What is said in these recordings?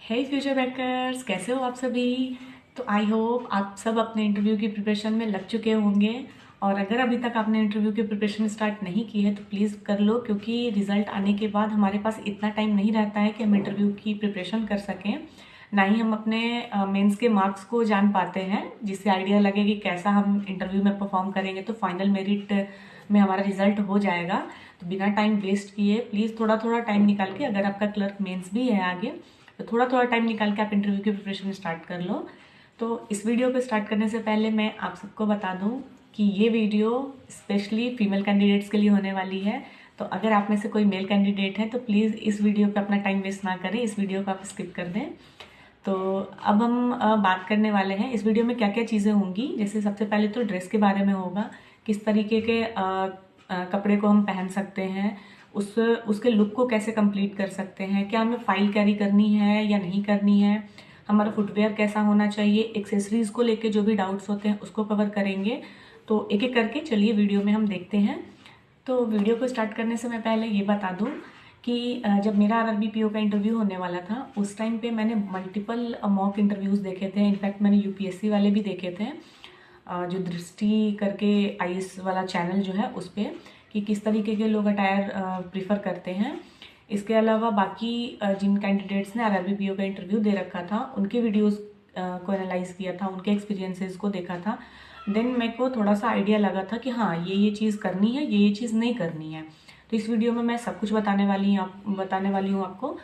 हे future bakers, कैसे हो आप सभी। तो आई होप आप सब अपने इंटरव्यू की प्रिपरेशन में लग चुके होंगे। और अगर अभी तक आपने इंटरव्यू की प्रिपरेशन स्टार्ट नहीं की है तो प्लीज़ कर लो, क्योंकि रिजल्ट आने के बाद हमारे पास इतना टाइम नहीं रहता है कि हम इंटरव्यू की प्रिपरेशन कर सकें। ना ही हम अपने मेंस के मार्क्स को जान पाते हैं, जिससे आइडिया लगे कि कैसा हम इंटरव्यू में परफॉर्म करेंगे तो फाइनल मेरिट में हमारा रिजल्ट हो जाएगा। तो बिना टाइम वेस्ट किए प्लीज़ थोड़ा थोड़ा टाइम निकाल के, अगर आपका क्लर्क मेंस भी है आगे, तो थोड़ा थोड़ा टाइम निकाल के आप इंटरव्यू की प्रिपरेशन स्टार्ट कर लो। तो इस वीडियो को स्टार्ट करने से पहले मैं आप सबको बता दूं कि ये वीडियो स्पेशली फीमेल कैंडिडेट्स के लिए होने वाली है। तो अगर आप में से कोई मेल कैंडिडेट है तो प्लीज़ इस वीडियो पे अपना टाइम वेस्ट ना करें, इस वीडियो को आप स्किप कर दें। तो अब हम बात करने वाले हैं इस वीडियो में क्या क्या चीज़ें होंगी। जैसे सबसे पहले तो ड्रेस के बारे में होगा, किस तरीके के कपड़े को हम पहन सकते हैं, उसके लुक को कैसे कंप्लीट कर सकते हैं, क्या हमें फाइल कैरी करनी है या नहीं करनी है, हमारा फुटवेयर कैसा होना चाहिए, एक्सेसरीज को लेके जो भी डाउट्स होते हैं उसको कवर करेंगे। तो एक एक करके चलिए वीडियो में हम देखते हैं। तो वीडियो को स्टार्ट करने से मैं पहले ये बता दूं कि जब मेरा आरआरबी पीओ का इंटरव्यू होने वाला था उस टाइम पे मैंने मल्टीपल मॉक इंटरव्यूज़ देखे थे। इनफैक्ट मैंने यूपीएससी वाले भी देखे थे, जो दृष्टि करके आईएएस वाला चैनल जो है उस पर, कि किस तरीके के लोग अटायर प्रीफर करते हैं। इसके अलावा बाकी जिन कैंडिडेट्स ने आरआरबी पीओ का इंटरव्यू दे रखा था उनके वीडियोस को एनालाइज किया था, उनके एक्सपीरियंसेस को देखा था। देन मेरे को थोड़ा सा आइडिया लगा था कि हाँ ये चीज़ करनी है, ये चीज़ नहीं करनी है। तो इस वीडियो में मैं सब कुछ बताने वाली हूँ आपको।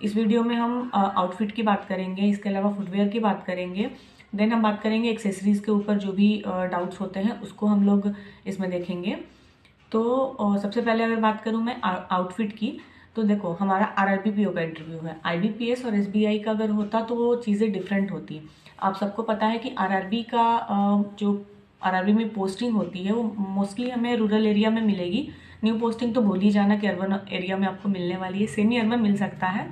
इस वीडियो में हम आउटफिट की बात करेंगे, इसके अलावा फुटवेयर की बात करेंगे। देन हम बात करेंगे एक्सेसरीज के ऊपर, जो भी डाउट्स होते हैं उसको हम लोग इसमें देखेंगे। तो सबसे पहले अगर बात करूं मैं आउटफिट की, तो देखो हमारा आरआरबी पीओ का इंटरव्यू है। आईबीपीएस और एसबीआई का अगर होता तो वो चीज़ें डिफरेंट होती। आप सबको पता है कि आरआरबी का जो आरआरबी में पोस्टिंग होती है वो मोस्टली हमें रूरल एरिया में मिलेगी। न्यू पोस्टिंग तो भूल ही जाना कि अर्बन एरिया में आपको मिलने वाली है, सेमी अर्बन मिल सकता है।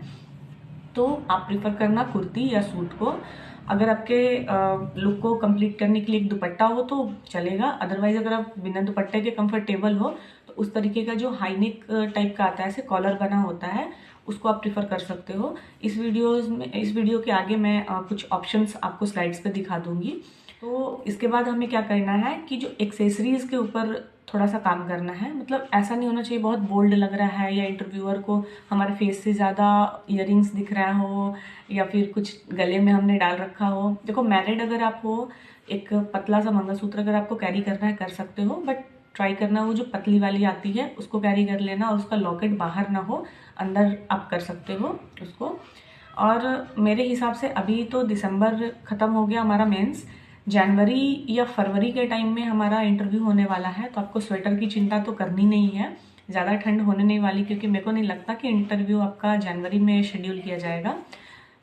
तो आप प्रिफर करना कुर्ती या सूट को। अगर आपके लुक को कंप्लीट करने के लिए एक दुपट्टा हो तो चलेगा, अदरवाइज अगर आप बिना दुपट्टे के कंफर्टेबल हो तो उस तरीके का जो हाई नेक टाइप का आता है, ऐसे कॉलर बना होता है, उसको आप प्रिफर कर सकते हो। इस वीडियो के आगे मैं कुछ ऑप्शंस आपको स्लाइड्स पे दिखा दूंगी। तो इसके बाद हमें क्या करना है कि जो एक्सेसरीज के ऊपर थोड़ा सा काम करना है। मतलब ऐसा नहीं होना चाहिए बहुत बोल्ड लग रहा है या इंटरव्यूअर को हमारे फेस से ज़्यादा इयररिंग्स दिख रहा हो या फिर कुछ गले में हमने डाल रखा हो। देखो मैरिड अगर आप हो, एक पतला सा मंगलसूत्र अगर आपको कैरी करना है कर सकते हो, बट ट्राई करना वो जो पतली वाली आती है उसको कैरी कर लेना, और उसका लॉकेट बाहर ना हो, अंदर आप कर सकते हो उसको। और मेरे हिसाब से अभी तो दिसंबर ख़त्म हो गया हमारा मेंस, जनवरी या फरवरी के टाइम में हमारा इंटरव्यू होने वाला है। तो आपको स्वेटर की चिंता तो करनी नहीं है, ज़्यादा ठंड होने नहीं वाली, क्योंकि मेरे को नहीं लगता कि इंटरव्यू आपका जनवरी में शेड्यूल किया जाएगा।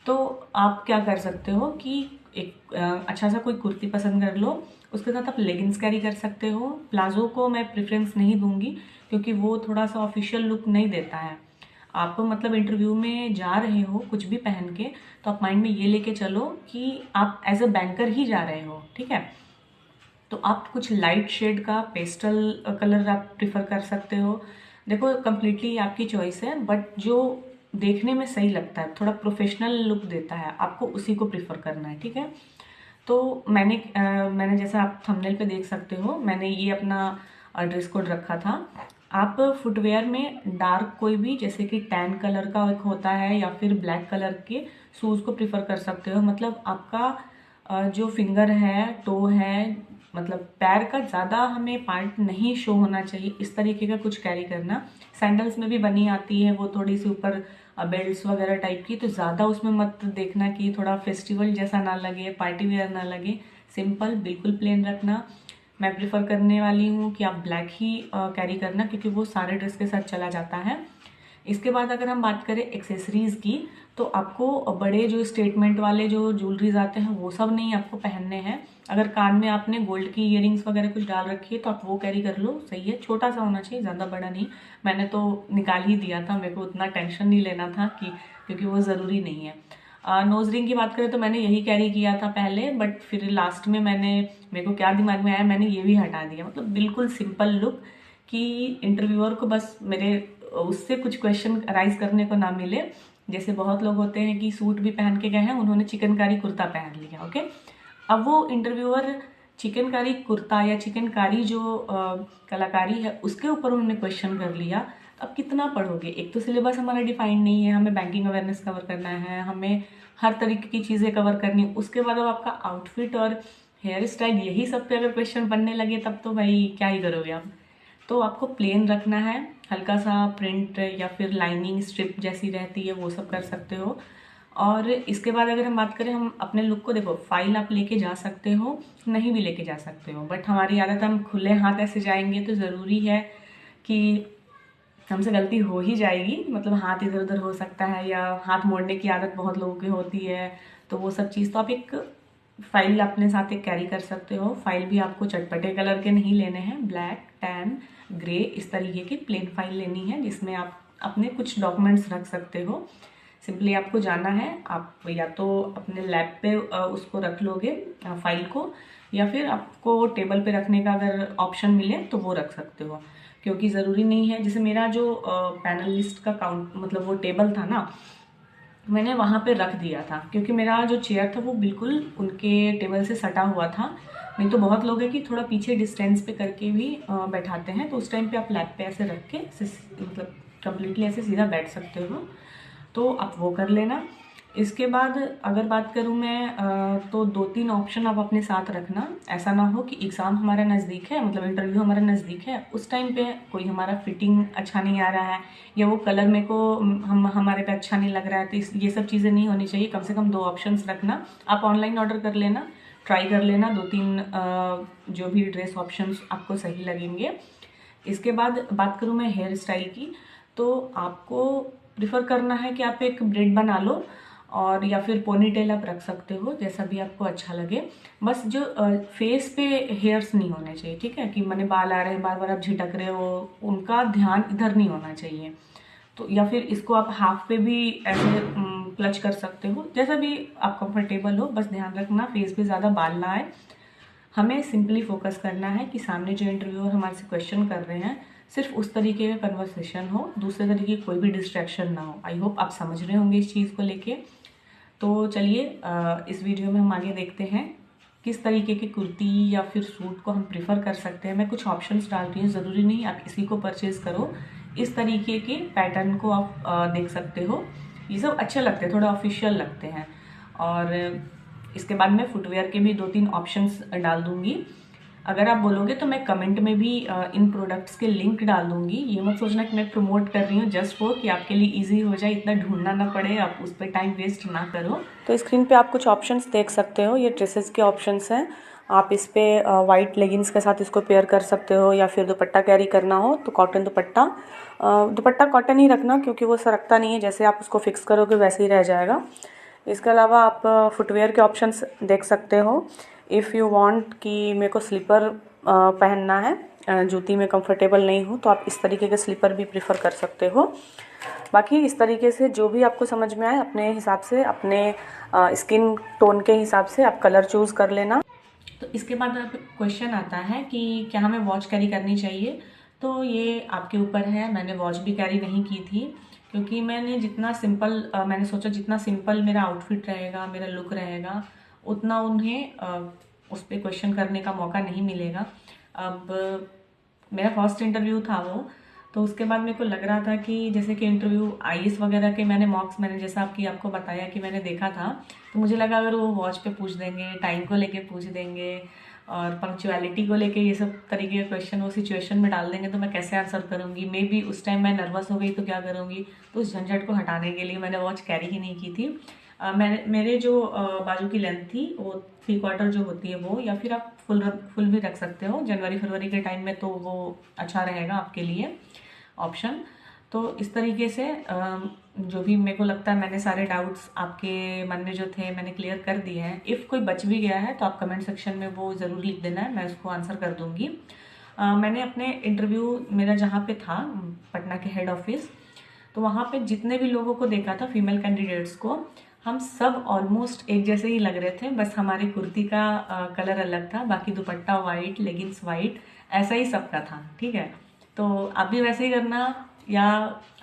तो आप क्या कर सकते हो कि एक अच्छा सा कोई कुर्ती पसंद कर लो, उसके साथ आप लेगिंग्स कैरी कर सकते हो। प्लाजो को मैं प्रेफरेंस नहीं दूंगी क्योंकि वो थोड़ा सा ऑफिशियल लुक नहीं देता है। आप मतलब इंटरव्यू में जा रहे हो कुछ भी पहन के, तो आप माइंड में ये लेके चलो कि आप एज अ बैंकर ही जा रहे हो, ठीक है। तो आप कुछ लाइट शेड का पेस्टल कलर आप प्रिफर कर सकते हो। देखो कम्प्लीटली आपकी चॉइस है, बट जो देखने में सही लगता है, थोड़ा प्रोफेशनल लुक देता है, आपको उसी को प्रिफर करना है, ठीक है। तो मैंने जैसा आप थंबनेल पे देख सकते हो, मैंने ये अपना ड्रेस कोड रखा था। आप फुटवेयर में डार्क कोई भी, जैसे कि टैन कलर का एक होता है या फिर ब्लैक कलर के शूज़ को प्रिफर कर सकते हो। मतलब आपका जो फिंगर है, टो है, मतलब पैर का ज़्यादा हमें पार्ट नहीं शो होना चाहिए, इस तरीके का कुछ कैरी करना। सैंडल्स में भी बनी आती है वो थोड़ी सी ऊपर बेल्ट्स वगैरह टाइप की, तो ज़्यादा उसमें मत देखना कि थोड़ा फेस्टिवल जैसा ना लगे, पार्टी वेयर ना लगे। सिंपल बिल्कुल प्लेन रखना। मैं प्रिफर करने वाली हूँ कि आप ब्लैक ही कैरी करना, क्योंकि वो सारे ड्रेस के साथ चला जाता है। इसके बाद अगर हम बात करें एक्सेसरीज की, तो आपको बड़े जो स्टेटमेंट वाले जो ज्वेलरीज आते हैं वो सब नहीं आपको पहनने हैं। अगर कान में आपने गोल्ड की इयरिंग्स वगैरह कुछ डाल रखी है तो आप वो कैरी कर लो, सही है। छोटा सा होना चाहिए, ज़्यादा बड़ा नहीं। मैंने तो निकाल ही दिया था, मेरे को उतना टेंशन नहीं लेना था कि, क्योंकि वो ज़रूरी नहीं है। नोज रिंग की बात करें तो मैंने यही कैरी किया था पहले, बट फिर लास्ट में मेरे को क्या दिमाग में आया, मैंने ये भी हटा दिया। मतलब बिल्कुल सिंपल लुक, कि इंटरव्यूअर को बस मेरे उससे कुछ क्वेश्चन अराइज करने को ना मिले, जैसे बहुत लोग होते हैं कि सूट भी पहन के गए हैं, उन्होंने चिकनकारी कुर्ता पहन लिया, ओके। अब वो इंटरव्यूअर चिकनकारी कुर्ता या चिकनकारी जो कलाकारी है उसके ऊपर उन्होंने क्वेश्चन कर लिया। अब कितना पढ़ोगे? एक तो सिलेबस हमारा डिफाइंड नहीं है, हमें बैंकिंग अवेयरनेस कवर करना है, हमें हर तरीके की चीज़ें कवर करनी। उसके बाद अब आपका आउटफिट और हेयर स्टाइल यही सब पे अगर क्वेश्चन बनने लगे तब तो भाई क्या ही करोगे आप। तो आपको प्लेन रखना है, हल्का सा प्रिंट या फिर लाइनिंग स्ट्रिप जैसी रहती है वो सब कर सकते हो। और इसके बाद अगर हम बात करें, हम अपने लुक को, देखो फाइल आप लेके जा सकते हो, नहीं भी लेके जा सकते हो, बट हमारी आदत, हम खुले हाथ ऐसे जाएंगे तो ज़रूरी है कि हमसे गलती हो ही जाएगी, मतलब हाथ इधर उधर हो सकता है या हाथ मोड़ने की आदत बहुत लोगों की होती है, तो वो सब चीज़। तो आप एक फाइल अपने साथ एक कैरी कर सकते हो। फाइल भी आपको चटपटे कलर के नहीं लेने हैं, ब्लैक, टैन, ग्रे, इस तरीके की प्लेन फाइल लेनी है जिसमें आप अपने कुछ डॉक्यूमेंट्स रख सकते हो। सिंपली आपको जाना है, आप या तो अपने लैप पे उसको रख लोगे फाइल को, या फिर आपको टेबल पे रखने का अगर ऑप्शन मिले तो वो रख सकते हो, क्योंकि ज़रूरी नहीं है। जैसे मेरा जो पैनलिस्ट का काउंट, मतलब वो टेबल था ना, मैंने वहाँ पे रख दिया था क्योंकि मेरा जो चेयर था वो बिल्कुल उनके टेबल से सटा हुआ था। नहीं तो बहुत लोग हैं कि थोड़ा पीछे डिस्टेंस पे करके भी बैठाते हैं, तो उस टाइम पे आप लैप पे ऐसे रख के मतलब कंप्लीटली ऐसे सीधा बैठ सकते हो, तो आप वो कर लेना। इसके बाद अगर बात करूँ मैं तो 2-3 ऑप्शन आप अपने साथ रखना। ऐसा ना हो कि एग्ज़ाम हमारा नज़दीक है, मतलब इंटरव्यू हमारा नज़दीक है, उस टाइम पे कोई हमारा फिटिंग अच्छा नहीं आ रहा है या वो कलर मेरे को हमारे पे अच्छा नहीं लग रहा है, तो ये सब चीज़ें नहीं होनी चाहिए। कम से कम 2 ऑप्शंस रखना। आप ऑनलाइन ऑर्डर कर लेना, ट्राई कर लेना 2-3 जो भी ड्रेस ऑप्शंस आपको सही लगेंगे। इसके बाद बात करूँ मैं हेयर स्टाइल की, तो आपको प्रिफर करना है कि आप एक ब्रेड बना लो और या फिर पोनी टेल आप रख सकते हो, जैसा भी आपको अच्छा लगे। बस जो फेस पे हेयर्स नहीं होने चाहिए, ठीक है, कि मैंने बाल आ रहे हैं बार बार आप झिटक रहे हो, उनका ध्यान इधर नहीं होना चाहिए। तो या फिर इसको आप हाफ पे भी ऐसे क्लच कर सकते हो, जैसा भी आप कंफर्टेबल हो। बस ध्यान रखना फेस पे ज़्यादा बाल ना आए। हमें सिंपली फोकस करना है कि सामने जो इंटरव्यूअर हमारे से क्वेश्चन कर रहे हैं सिर्फ उस तरीके का कन्वर्सेशन हो, दूसरे तरीके की कोई भी डिस्ट्रैक्शन ना हो। आई होप आप समझ रहे होंगे इस चीज़ को लेके। तो चलिए इस वीडियो में हम आगे देखते हैं किस तरीके की कुर्ती या फिर सूट को हम प्रिफर कर सकते हैं। मैं कुछ ऑप्शंस डाल रही हूँ, ज़रूरी नहीं आप इसी को परचेज करो। इस तरीके के पैटर्न को आप देख सकते हो, ये सब अच्छे लगते हैं, थोड़े ऑफिशियल लगते हैं। और इसके बाद मैं फुटवेयर के भी 2-3 ऑप्शंस डाल दूंगी। अगर आप बोलोगे तो मैं कमेंट में भी इन प्रोडक्ट्स के लिंक डाल दूंगी। ये मत सोचना कि मैं प्रमोट कर रही हूँ, जस्ट वो कि आपके लिए इजी हो जाए, इतना ढूंढना ना पड़े, आप उस पर टाइम वेस्ट ना करो। तो स्क्रीन पे आप कुछ ऑप्शंस देख सकते हो, ये ड्रेसेस के ऑप्शंस हैं। आप इस पे वाइट लेगिंग्स के साथ इसको पेयर कर सकते हो, या फिर दुपट्टा कैरी करना हो तो कॉटन दुपट्टा। दुपट्टा कॉटन ही रखना क्योंकि वो सरकता नहीं है, जैसे आप उसको फिक्स करोगे वैसे ही रह जाएगा। इसके अलावा आप फुटवेयर के ऑप्शंस देख सकते हो। इफ़ यू वांट कि मेरे को स्लीपर पहनना है, जूती में कंफर्टेबल नहीं हूँ, तो आप इस तरीके के स्लीपर भी प्रिफर कर सकते हो। बाकी इस तरीके से जो भी आपको समझ में आए अपने हिसाब से, अपने स्किन टोन के हिसाब से आप कलर चूज़ कर लेना। तो इसके बाद अब क्वेश्चन आता है कि क्या हमें वॉच कैरी करनी चाहिए। तो ये आपके ऊपर है। मैंने वॉच भी कैरी नहीं की थी क्योंकि मैंने सोचा जितना सिंपल मेरा आउटफिट रहेगा, मेरा लुक रहेगा, उतना उन्हें उस पर क्वेश्चन करने का मौका नहीं मिलेगा। अब मेरा फर्स्ट इंटरव्यू था वो, तो उसके बाद मेरे को लग रहा था कि जैसे कि इंटरव्यू आईएएस वगैरह के मैंने जैसा आपको बताया कि मैंने देखा था, तो मुझे लगा अगर वो वॉच पे पूछ देंगे, टाइम को लेके पूछ देंगे और पंक्चुअलिटी को लेके ये सब तरीके के क्वेश्चन वो सिचुएशन में डाल देंगे तो मैं कैसे आंसर करूँगी। मे बी उस टाइम मैं नर्वस हो गई तो क्या करूँगी। तो उस झंझट को हटाने के लिए मैंने वॉच कैरी ही नहीं की थी। मेरे जो बाजू की लेंथ थी वो 3/4 जो होती है वो, या फिर आप फुल भी रख सकते हो जनवरी फरवरी के टाइम में, तो वो अच्छा रहेगा आपके लिए ऑप्शन। तो इस तरीके से जो भी मेरे को लगता है मैंने सारे डाउट्स आपके मन में जो थे मैंने क्लियर कर दिए हैं। इफ़ कोई बच भी गया है तो आप कमेंट सेक्शन में वो ज़रूर लिख देना है, मैं उसको आंसर कर दूंगी। मैंने अपने इंटरव्यू मेरा जहाँ पे था पटना के हेड ऑफिस, तो वहाँ पे जितने भी लोगों को देखा था फीमेल कैंडिडेट्स को, हम सब ऑलमोस्ट एक जैसे ही लग रहे थे, बस हमारी कुर्ती का कलर अलग था, बाकी दुपट्टा वाइट, लेगिंग्स वाइट, ऐसा ही सबका था। ठीक है, तो आप भी वैसे ही करना। या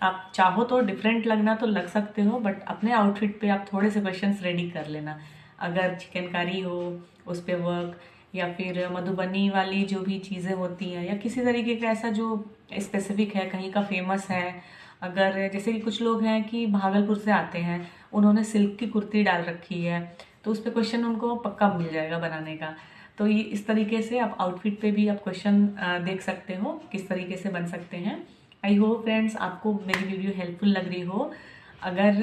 आप चाहो तो डिफरेंट लगना तो लग सकते हो, बट अपने आउटफिट पे आप थोड़े से क्वेश्चंस रेडी कर लेना। अगर चिकनकारी हो उस पे वर्क, या फिर मधुबनी वाली जो भी चीज़ें होती हैं, या किसी तरीके का ऐसा जो स्पेसिफिक है, कहीं का फेमस है। अगर जैसे कि कुछ लोग हैं कि भागलपुर से आते हैं, उन्होंने सिल्क की कुर्ती डाल रखी है, तो उस पर क्वेश्चन उनको पक्का मिल जाएगा बनाने का। तो ये इस तरीके से आप आउटफिट पे भी आप क्वेश्चन देख सकते हो किस तरीके से बन सकते हैं। आई होप फ्रेंड्स आपको मेरी वीडियो हेल्पफुल लग रही हो। अगर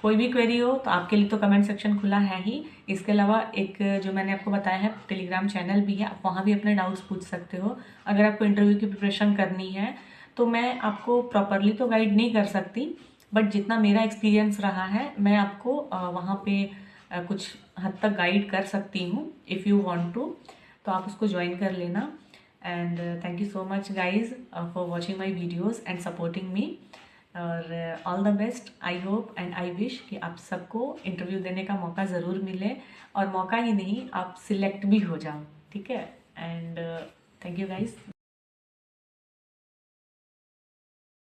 कोई भी क्वेरी हो तो आपके लिए तो कमेंट सेक्शन खुला है ही। इसके अलावा एक जो मैंने आपको बताया है टेलीग्राम चैनल भी है, आप वहाँ भी अपने डाउट्स पूछ सकते हो। अगर आपको इंटरव्यू की प्रिपरेशन करनी है तो मैं आपको प्रॉपरली तो गाइड नहीं कर सकती, बट जितना मेरा एक्सपीरियंस रहा है मैं आपको वहाँ पे कुछ हद तक गाइड कर सकती हूँ। इफ़ यू वांट टू तो आप उसको ज्वाइन कर लेना। And thank you so much guys for watching my videos and supporting me. और all the best. I hope and I wish कि आप सबको इंटरव्यू देने का मौका ज़रूर मिले, और मौका ही नहीं, आप सिलेक्ट भी हो जाओ, ठीक है। And thank you guys.